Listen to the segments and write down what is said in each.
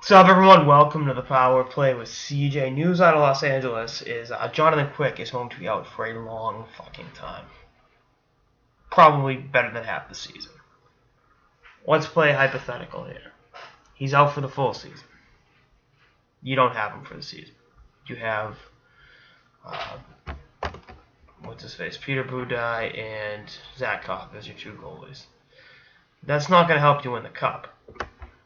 What's up, everyone? Welcome to the Power Play with CJ. News out of Los Angeles is Jonathan Quick is going to be out for a long fucking time. Probably better than half the season. Let's play hypothetical here. He's out for the full season. You don't have him for the season. You have, what's his face, Peter Budaj and Zach Cobb as your two goalies. That's not going to help you win the cup.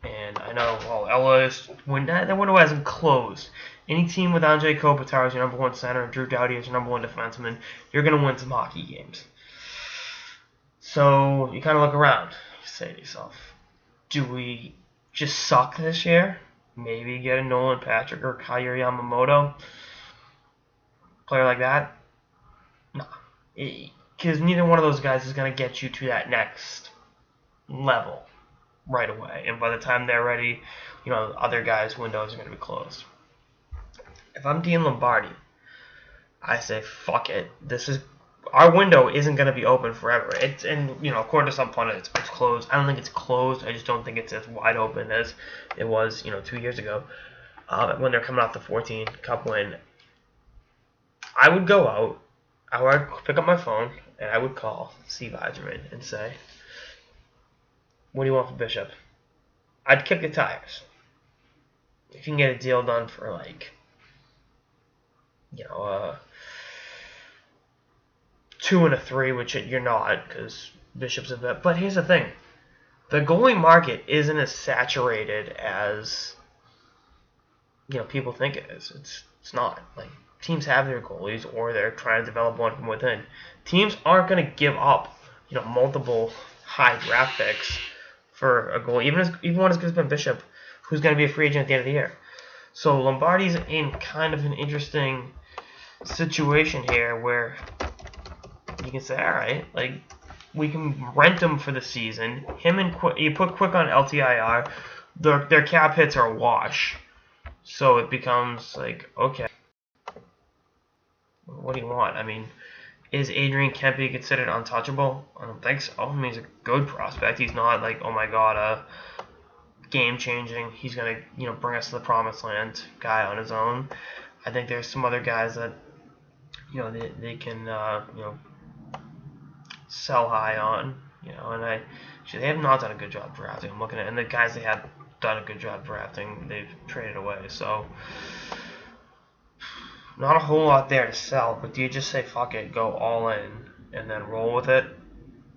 And I know, that window hasn't closed. Any team with Andrei Kopitar as your number one center and Drew Doughty as your number one defenseman, you're going to win some hockey games. So you kind of look around. You say to yourself, do we just suck this year? Maybe get a Nolan Patrick or Kaier Yamamoto? Player like that? No. Because neither one of those guys is going to get you to that next level right away, and by the time they're ready, other guys' windows are going to be closed. If I'm Dean Lombardi, I say fuck it. Our window isn't going to be open forever. According to some pundits, it's closed. I don't think it's closed. I just don't think it's as wide open as it was 2 years ago when they're coming off the 14 Cup win. I would go out. I would pick up my phone and I would call Steve Yzerman and say, what do you want for Bishop? I'd kick the tires. If you can get a deal done for two and a three, which you're not because Bishop's a vet. But here's the thing: the goalie market isn't as saturated as people think it is. It's not. Teams have their goalies, or they're trying to develop one from within. Teams aren't going to give up multiple high draft picks for a goal, even one as good as Ben Bishop, who's going to be a free agent at the end of the year. So Lombardi's in kind of an interesting situation here where you can say, all right, we can rent him for the season. Him and you put Quick on LTIR, their cap hits are a wash. So it becomes okay, what do you want? I mean, is Adrian Kempe considered untouchable? I don't think so. I mean, he's a good prospect. He's not oh my god, game changing. He's gonna bring us to the promised land guy on his own. I think there's some other guys that they can sell high on. And they have not done a good job drafting. I'm looking at, and the guys they have done a good job drafting, they've traded away. So not a whole lot there to sell, but do you just say fuck it, go all in, and then roll with it,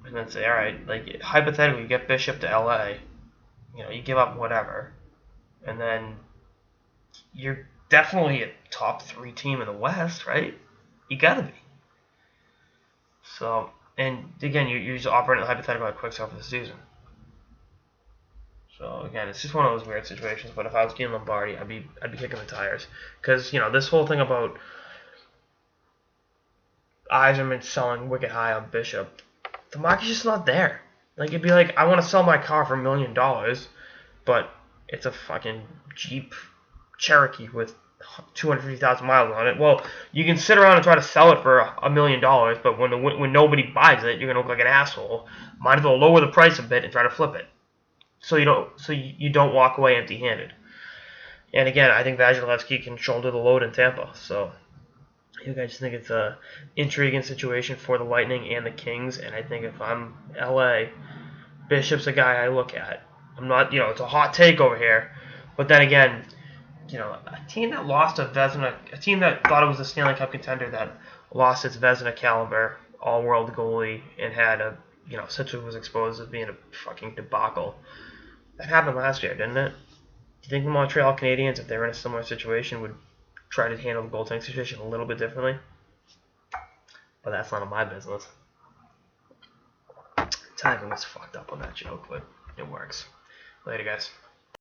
and then say, all right, hypothetically, you get Bishop to LA, you give up whatever, and then you're definitely a top 3 team in the West, right? You gotta be. So, and again, you're just operating the hypothetical at Quick Start for the season. So again, it's just one of those weird situations. But if I was Dean Lombardi, I'd be kicking the tires, because this whole thing about Yzerman selling wicked high on Bishop, the market's just not there. It'd be I want to sell my car for $1 million, but it's a fucking Jeep Cherokee with 250,000 miles on it. Well, you can sit around and try to sell it for $1 million, but when nobody buys it, you're gonna look like an asshole. Might as well lower the price a bit and try to flip it, so you don't walk away empty-handed. And again, I think Vasilevsky can shoulder the load in Tampa. So I just think it's a intriguing situation for the Lightning and the Kings. And I think if I'm LA, Bishop's a guy I look at. I'm not, it's a hot take over here, but then again, a team that lost a team that thought it was a Stanley Cup contender that lost its Vezina caliber all-world goalie and had essentially was exposed as being a fucking debacle. That happened last year, didn't it? Do you think the Montreal Canadiens, if they were in a similar situation, would try to handle the goaltending situation a little bit differently? But that's none of my business. Timing was fucked up on that joke, but it works. Later, guys.